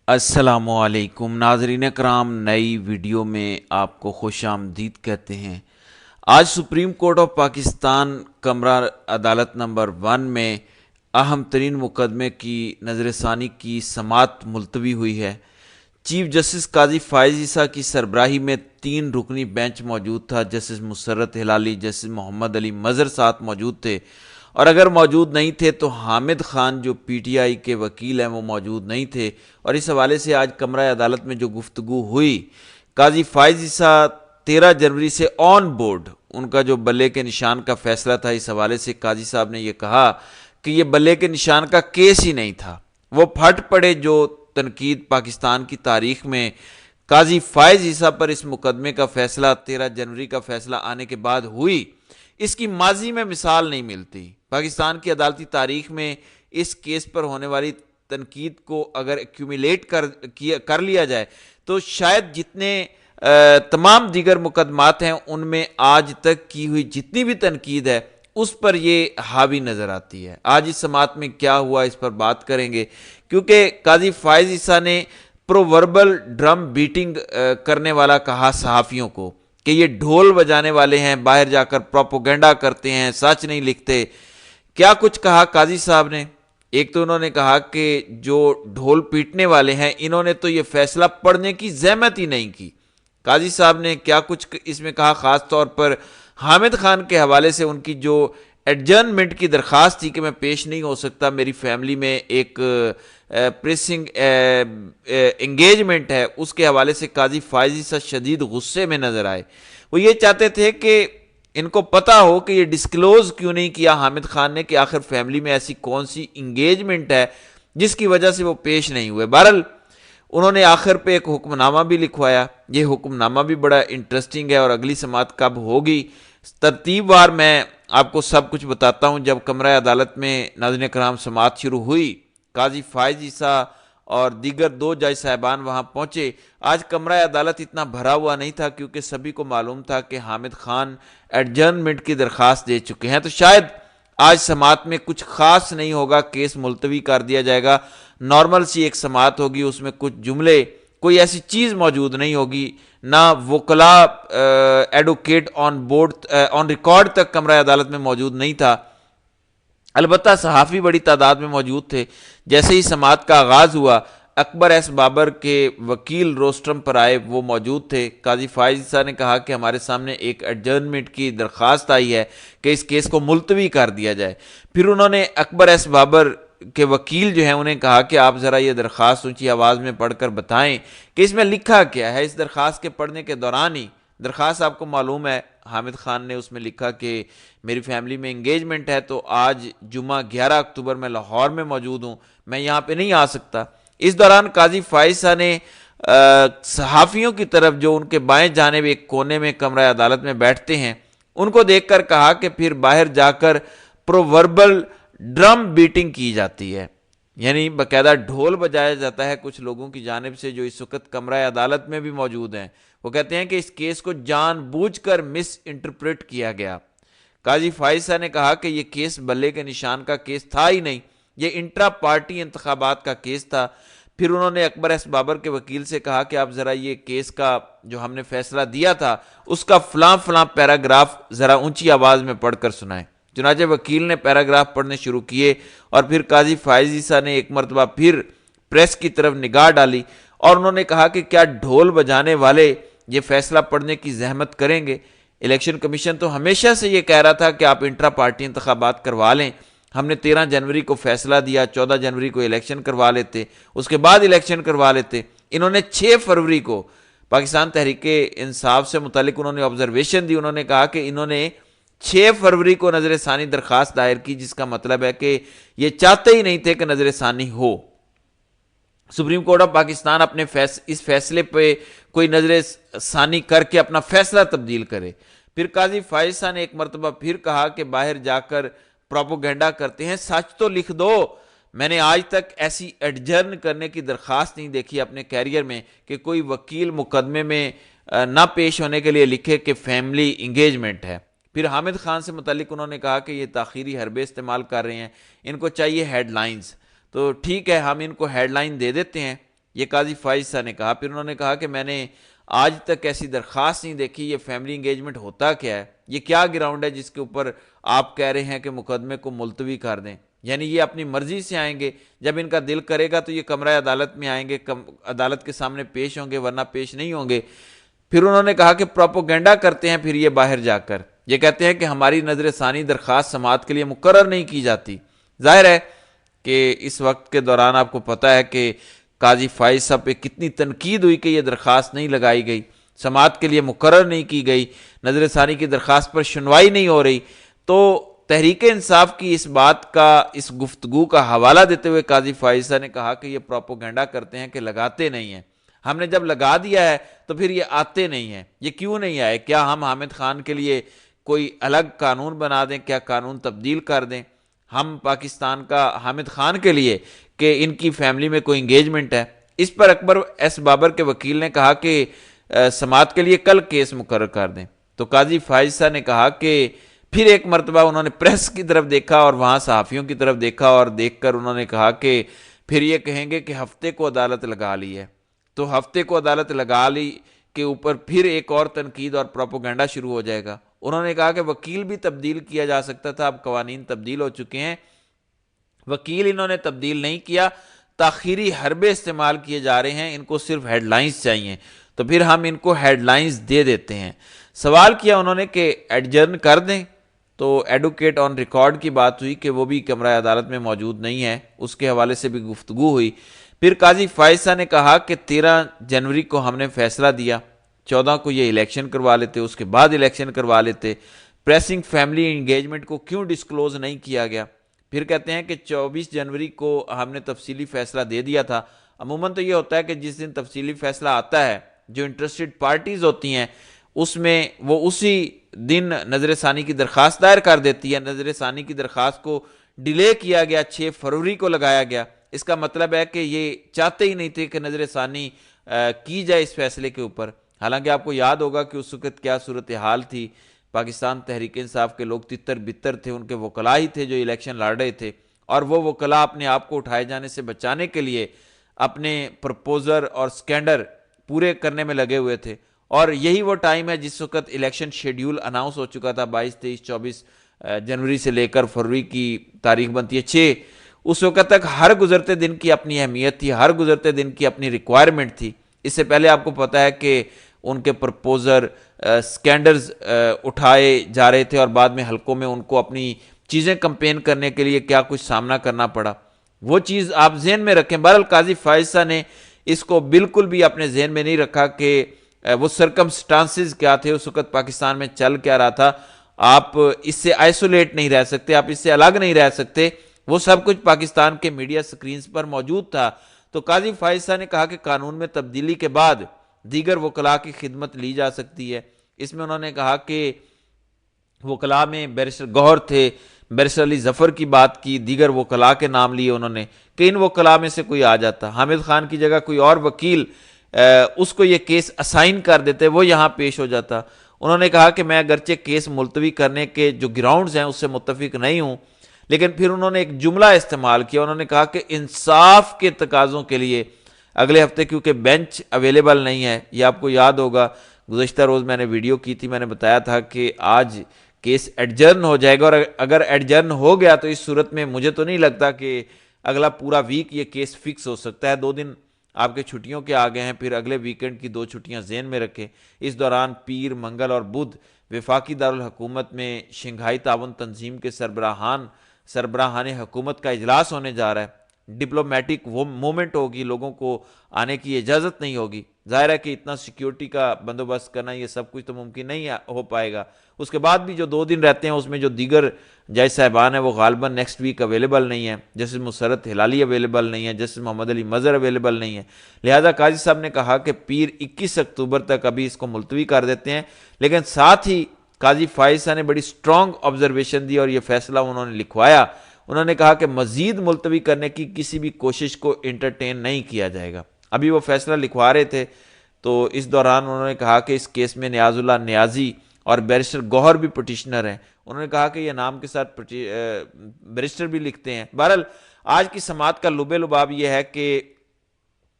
السلام علیکم ناظرین کرام، نئی ویڈیو میں آپ کو خوش آمدید کہتے ہیں۔ آج سپریم کورٹ آف پاکستان کمرہ عدالت نمبر 1 میں اہم ترین مقدمے کی نظر ثانی کی سماعت ملتوی ہوئی ہے۔ چیف جسٹس قاضی فائز عیسیٰ کی سربراہی میں 3 رکنی بینچ موجود تھا۔ جسٹس مسرت ہلالی، جسٹس محمد علی مظہر ساتھ موجود تھے، اور اگر موجود نہیں تھے تو حامد خان جو پی ٹی آئی کے وکیل ہیں وہ موجود نہیں تھے۔ اور اس حوالے سے آج کمرہ عدالت میں جو گفتگو ہوئی، قاضی فائز عیسیٰ 13 جنوری سے آن بورڈ، ان کا جو بلے کے نشان کا فیصلہ تھا، اس حوالے سے قاضی صاحب نے یہ کہا کہ یہ بلے کے نشان کا کیس ہی نہیں تھا۔ وہ پھٹ پڑے جو تنقید پاکستان کی تاریخ میں قاضی فائز عیسیٰ پر اس مقدمے کا فیصلہ 13 جنوری کا فیصلہ آنے کے بعد ہوئی، اس کی ماضی میں مثال نہیں ملتی۔ پاکستان کی عدالتی تاریخ میں اس کیس پر ہونے والی تنقید کو اگر ایکیومولیٹ کر لیا جائے تو شاید جتنے تمام دیگر مقدمات ہیں ان میں آج تک کی ہوئی جتنی بھی تنقید ہے اس پر یہ حاوی نظر آتی ہے۔ آج اس سماعت میں کیا ہوا اس پر بات کریں گے، کیونکہ قاضی فائز عیسیٰ نے پرووربل ڈرم بیٹنگ کرنے والا کہا صحافیوں کو کہ یہ ڈھول بجانے والے ہیں، باہر جا کر پروپوگنڈا کرتے ہیں، سچ نہیں لکھتے۔ کیا کچھ کہا قاضی صاحب نے؟ ایک تو انہوں نے کہا کہ جو ڈھول پیٹنے والے ہیں انہوں نے تو یہ فیصلہ پڑھنے کی زحمت ہی نہیں کی۔ قاضی صاحب نے کیا کچھ اس میں کہا، خاص طور پر حامد خان کے حوالے سے ان کی جو ایڈجرنمنٹ کی درخواست تھی کہ میں پیش نہیں ہو سکتا، میری فیملی میں ایک پریسنگ انگیجمنٹ ہے، اس کے حوالے سے قاضی فائز عیسیٰ شدید غصے میں نظر آئے۔ وہ یہ چاہتے تھے کہ ان کو پتا ہو کہ یہ ڈسکلوز کیوں نہیں کیا حامد خان نے کہ آخر فیملی میں ایسی کون سی انگیجمنٹ ہے جس کی وجہ سے وہ پیش نہیں ہوئے۔ بہرحال انہوں نے آخر پہ ایک حکم نامہ بھی لکھوایا۔ یہ حکم نامہ بھی بڑا انٹرسٹنگ ہے، اور اگلی سماعت کب ہوگی ترتیب وار میں آپ کو سب کچھ بتاتا ہوں۔ جب کمرہ عدالت میں ناظرین کرام سماعت شروع ہوئی، قاضی فائز عیسیٰ اور دیگر 2 جج صاحبان وہاں پہنچے۔ آج کمرہ عدالت اتنا بھرا ہوا نہیں تھا کیونکہ سبھی کو معلوم تھا کہ حامد خان ایڈجرنمنٹ کی درخواست دے چکے ہیں، تو شاید آج سماعت میں کچھ خاص نہیں ہوگا، کیس ملتوی کر دیا جائے گا۔ نارمل سی ایک سماعت ہوگی، اس میں کچھ جملے، کوئی ایسی چیز موجود نہیں ہوگی، نہ وکلا ایڈوکیٹ آن ریکارڈ تک کمرہ عدالت میں موجود نہیں تھا۔ البتہ صحافی بڑی تعداد میں موجود تھے۔ جیسے ہی سماعت کا آغاز ہوا، اکبر ایس بابر کے وکیل روسٹرم پر آئے، وہ موجود تھے۔ قاضی فائز عیسیٰ نے کہا کہ ہمارے سامنے ایک ایڈجرنمنٹ کی درخواست آئی ہے کہ اس کیس کو ملتوی کر دیا جائے۔ پھر انہوں نے اکبر ایس بابر کے وکیل جو ہیں انہیں کہا کہ آپ ذرا یہ درخواست اونچی آواز میں پڑھ کر بتائیں کہ اس میں لکھا کیا ہے۔ اس درخواست کے پڑھنے کے دوران ہی درخواست آپ کو معلوم ہے، حامد خان نے اس میں لکھا کہ میری فیملی میں انگیجمنٹ ہے، تو آج جمعہ 11 اکتوبر میں لاہور میں موجود ہوں، میں یہاں پہ نہیں آ سکتا۔ اس دوران قاضی فائز صاحب نے صحافیوں کی طرف جو ان کے بائیں جانب ایک کونے میں کمرہ عدالت میں بیٹھتے ہیں ان کو دیکھ کر کہا کہ پھر باہر جا کر پرووربل ڈرم بیٹنگ کی جاتی ہے، یعنی باقاعدہ ڈھول بجایا جاتا ہے کچھ لوگوں کی جانب سے جو اس وقت کمرہ عدالت میں بھی موجود ہیں۔ وہ کہتے ہیں کہ اس کیس کو جان بوجھ کر مس انٹرپریٹ کیا گیا۔ قاضی فائز صاحب نے کہا کہ یہ کیس بلے کے نشان کا کیس تھا ہی نہیں، یہ انٹرا پارٹی انتخابات کا کیس تھا۔ پھر انہوں نے اکبر ایس بابر کے وکیل سے کہا کہ آپ ذرا یہ کیس کا جو ہم نے فیصلہ دیا تھا اس کا فلاں فلاں پیراگراف ذرا اونچی آواز میں پڑھ کر سنائیں۔ چنانچہ وکیل نے پیراگراف پڑھنے شروع کیے، اور پھر قاضی فائز عیسیٰ نے ایک مرتبہ پھر پریس کی طرف نگاہ ڈالی، اور انہوں نے کہا کہ کیا ڈھول بجانے والے یہ فیصلہ پڑھنے کی زحمت کریں گے؟ الیکشن کمیشن تو ہمیشہ سے یہ کہہ رہا تھا کہ آپ انٹرا پارٹی انتخابات کروا لیں۔ ہم نے 13 جنوری کو فیصلہ دیا، 14 جنوری کو الیکشن کروا لیتے، اس کے بعد الیکشن کروا لیتے۔ انہوں نے 6 فروری کو پاکستان تحریک انصاف سے متعلق انہوں نے آبزرویشن دی، انہوں نے کہا کہ انہوں نے 6 فروری کو نظر ثانی درخواست دائر کی، جس کا مطلب ہے کہ یہ چاہتے ہی نہیں تھے کہ نظر ثانی ہو۔ سپریم کورٹ آف پاکستان اپنے اس فیصلے پہ کوئی نظر ثانی کر کے اپنا فیصلہ تبدیل کرے۔ پھر قاضی فائز صاحب نے ایک مرتبہ پھر کہا کہ باہر جا کر پروپوگنڈا کرتے ہیں، سچ تو لکھ دو۔ میں نے آج تک ایسی ایڈجرن کرنے کی درخواست نہیں دیکھی اپنے کیریئر میں کہ کوئی وکیل مقدمے میں نہ پیش ہونے کے لیے لکھے کہ فیملی انگیجمنٹ ہے۔ پھر حامد خان سے متعلق انہوں نے کہا کہ یہ تاخیری حربے استعمال کر رہے ہیں، ان کو چاہیے ہیڈ لائنز۔ تو ٹھیک ہے، ہم ان کو ہیڈ لائن دے دیتے ہیں یہ قاضی فائز صاحب نے کہا۔ پھر انہوں نے کہا کہ میں نے آج تک ایسی درخواست نہیں دیکھی، یہ فیملی انگیجمنٹ ہوتا کیا ہے، یہ کیا گراؤنڈ ہے جس کے اوپر آپ کہہ رہے ہیں کہ مقدمے کو ملتوی کر دیں، یعنی یہ اپنی مرضی سے آئیں گے، جب ان کا دل کرے گا تو یہ کمرہ عدالت میں آئیں گے، عدالت کے سامنے پیش ہوں گے، ورنہ پیش نہیں ہوں گے۔ پھر انہوں نے کہا کہ پروپوگنڈا کرتے ہیں پھر یہ باہر جا کر، یہ کہتے ہیں کہ ہماری نظر ثانی درخواست سماعت کے لیے مقرر نہیں کی جاتی۔ ظاہر ہے کہ اس وقت کے دوران آپ کو پتہ ہے کہ قاضی فائز صاحب پہ کتنی تنقید ہوئی کہ یہ درخواست نہیں لگائی گئی، سماعت کے لیے مقرر نہیں کی گئی، نظر ثانی کی درخواست پر سنوائی نہیں ہو رہی۔ تو تحریک انصاف کی اس بات کا، اس گفتگو کا حوالہ دیتے ہوئے قاضی فائز صاحب نے کہا کہ یہ پروپوگنڈا کرتے ہیں کہ لگاتے نہیں ہیں، ہم نے جب لگا دیا ہے تو پھر یہ آتے نہیں ہیں۔ یہ کیوں نہیں آئے؟ کیا ہم حامد خان کے لیے کوئی الگ قانون بنا دیں؟ کیا قانون تبدیل کر دیں ہم پاکستان کا حامد خان کے لیے کہ ان کی فیملی میں کوئی انگیجمنٹ ہے؟ اس پر اکبر ایس بابر کے وکیل نے کہا کہ سماعت کے لیے کل کیس مقرر کر دیں۔ تو قاضی فائز صاحب نے کہا کہ پھر ایک مرتبہ انہوں نے پریس کی طرف دیکھا اور وہاں صحافیوں کی طرف دیکھا، اور دیکھ کر انہوں نے کہا کہ پھر یہ کہیں گے کہ ہفتے کو عدالت لگا لی ہے، تو ہفتے کو عدالت لگا لی کے اوپر پھر ایک اور تنقید اور پروپوگنڈا شروع ہو جائے گا۔ انہوں نے کہا کہ وکیل بھی تبدیل کیا جا سکتا تھا، اب قوانین تبدیل ہو چکے ہیں، وکیل انہوں نے تبدیل نہیں کیا، تاخیری حربے استعمال کیے جا رہے ہیں، ان کو صرف ہیڈ لائنز چاہیے، تو پھر ہم ان کو ہیڈ لائنز دے دیتے ہیں۔ سوال کیا انہوں نے کہ ایڈجرن کر دیں، تو ایڈوکیٹ آن ریکارڈ کی بات ہوئی کہ وہ بھی کمرہ عدالت میں موجود نہیں ہے، اس کے حوالے سے بھی گفتگو ہوئی۔ پھر قاضی فائز صاحب نے کہا کہ 13 جنوری کو ہم نے فیصلہ دیا، 14 کو یہ الیکشن کروا لیتے، اس کے بعد الیکشن کروا لیتے، پریسنگ فیملی انگیجمنٹ کو کیوں ڈسکلوز نہیں کیا گیا؟ پھر کہتے ہیں کہ 24 جنوری کو ہم نے تفصیلی فیصلہ دے دیا تھا۔ عموماً تو یہ ہوتا ہے کہ جس دن تفصیلی فیصلہ آتا ہے، جو انٹرسٹڈ پارٹیز ہوتی ہیں اس میں وہ اسی دن نظر ثانی کی درخواست دائر کر دیتی ہے۔ نظر ثانی کی درخواست کو ڈیلے کیا گیا، 6 فروری کو لگایا گیا۔ اس کا مطلب ہے کہ یہ چاہتے ہی نہیں تھے کہ نظر ثانی کی جائے اس فیصلے کے اوپر۔ حالانکہ آپ کو یاد ہوگا کہ اس وقت کیا صورتحال تھی، پاکستان تحریک انصاف کے لوگ تتر بتر تھے، ان کے وکلاء ہی تھے جو الیکشن لڑ رہے تھے، اور وہ وکلاء اپنے آپ کو اٹھائے جانے سے بچانے کے لیے اپنے پرپوزر اور سکینڈر پورے کرنے میں لگے ہوئے تھے۔ اور یہی وہ ٹائم ہے جس وقت الیکشن شیڈیول اناؤنس ہو چکا تھا، 22 23 24 جنوری سے لے کر فروری کی تاریخ بنتی ہے 6۔ اس وقت تک ہر گزرتے دن کی اپنی اہمیت تھی، ہر گزرتے دن کی اپنی ریکوائرمنٹ تھی۔ اس سے پہلے آپ کو پتہ ہے کہ ان کے پرپوزر سکینڈرز اٹھائے جا رہے تھے، اور بعد میں حلقوں میں ان کو اپنی چیزیں کمپین کرنے کے لیے کیا کچھ سامنا کرنا پڑا، وہ چیز آپ ذہن میں رکھیں۔ بہرحال قاضی فائز صاحب نے اس کو بالکل بھی اپنے ذہن میں نہیں رکھا کہ وہ سرکمسٹانسز کیا تھے، اس وقت پاکستان میں چل کیا رہا تھا۔ آپ اس سے آئسولیٹ نہیں رہ سکتے، آپ اس سے الگ نہیں رہ سکتے، وہ سب کچھ پاکستان کے میڈیا سکرینز پر موجود تھا۔ تو قاضی فائز صاحب نے کہا کہ قانون میں تبدیلی کے بعد دیگر وکلاء کی خدمت لی جا سکتی ہے۔ اس میں انہوں نے کہا کہ وکلاء میں بیرسٹر گوہر تھے، بیرسٹر علی ظفر کی بات کی، دیگر وکلاء کے نام لیے انہوں نے کہ ان وکلاء میں سے کوئی آ جاتا، حامد خان کی جگہ کوئی اور وکیل اس کو یہ کیس اسائن کر دیتے، وہ یہاں پیش ہو جاتا۔ انہوں نے کہا کہ میں اگرچہ کیس ملتوی کرنے کے جو گراؤنڈز ہیں اس سے متفق نہیں ہوں، لیکن پھر انہوں نے ایک جملہ استعمال کیا، انہوں نے کہا کہ انصاف کے تقاضوں کے لیے اگلے ہفتے کیونکہ بینچ اویلیبل نہیں ہے۔ یہ آپ کو یاد ہوگا، گزشتہ روز میں نے ویڈیو کی تھی، میں نے بتایا تھا کہ آج کیس ایڈجرن ہو جائے گا، اور اگر ایڈجرن ہو گیا تو اس صورت میں مجھے تو نہیں لگتا کہ اگلا پورا ویک یہ کیس فکس ہو سکتا ہے۔ 2 دن آپ کے چھٹیوں کے آگے ہیں، پھر اگلے ویکنڈ کی 2 چھٹیاں ذہن میں رکھیں۔ اس دوران پیر، منگل اور بدھ وفاقی دارالحکومت میں شنگھائی تعاون تنظیم کے سربراہان حکومت کا اجلاس ہونے جا رہا ہے۔ ڈپلومیٹک مومنٹ ہوگی، لوگوں کو آنے کی اجازت نہیں ہوگی۔ ظاہر ہے کہ اتنا سیکیورٹی کا بندوبست کرنا، یہ سب کچھ تو ممکن نہیں ہو پائے گا۔ اس کے بعد بھی جو 2 دن رہتے ہیں اس میں جو دیگر جج صاحبان ہیں وہ غالباً نیکسٹ ویک اویلیبل نہیں ہیں، جسٹس مسرت ہلالی اویلیبل نہیں ہے، جسٹس محمد علی مظہر اویلیبل نہیں ہے۔ لہذا قاضی صاحب نے کہا کہ پیر 21 اکتوبر تک ابھی اس کو ملتوی کر دیتے ہیں، لیکن ساتھ ہی قاضی فائز صاحب نے بڑی سٹرونگ آبزرویشن دی اور یہ فیصلہ انہوں نے لکھوایا۔ انہوں نے کہا کہ مزید ملتوی کرنے کی کسی بھی کوشش کو انٹرٹین نہیں کیا جائے گا۔ ابھی وہ فیصلہ لکھوا رہے تھے تو اس دوران انہوں نے کہا کہ اس کیس میں نیاز اللہ نیازی اور بیرسٹر گوہر بھی پٹیشنر ہیں۔ انہوں نے کہا کہ یہ نام کے ساتھ بیرسٹر بھی لکھتے ہیں۔ بہرحال آج کی سماعت کا لب لباب یہ ہے کہ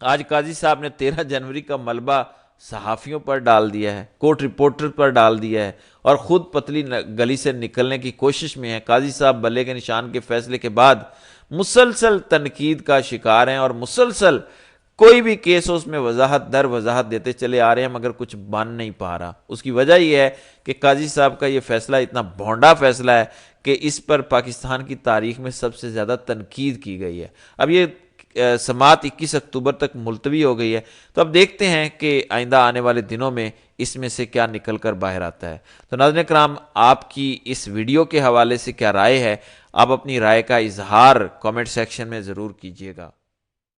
آج قاضی صاحب نے 13 جنوری کا ملبہ صحافیوں پر ڈال دیا ہے، کورٹ رپورٹر پر ڈال دیا ہے، اور خود پتلی گلی سے نکلنے کی کوشش میں ہے۔ قاضی صاحب بلے کے نشان کے فیصلے کے بعد مسلسل تنقید کا شکار ہیں، اور مسلسل کوئی بھی کیس اس میں وضاحت در وضاحت دیتے چلے آ رہے ہیں، مگر کچھ بن نہیں پا رہا۔ اس کی وجہ یہ ہے کہ قاضی صاحب کا یہ فیصلہ اتنا بھونڈا فیصلہ ہے کہ اس پر پاکستان کی تاریخ میں سب سے زیادہ تنقید کی گئی ہے۔ اب یہ سماعت 21 اکتوبر تک ملتوی ہو گئی ہے، تو اب دیکھتے ہیں کہ آئندہ آنے والے دنوں میں اس میں سے کیا نکل کر باہر آتا ہے۔ تو ناظرین کرام، آپ کی اس ویڈیو کے حوالے سے کیا رائے ہے؟ آپ اپنی رائے کا اظہار کامنٹ سیکشن میں ضرور کیجیے گا۔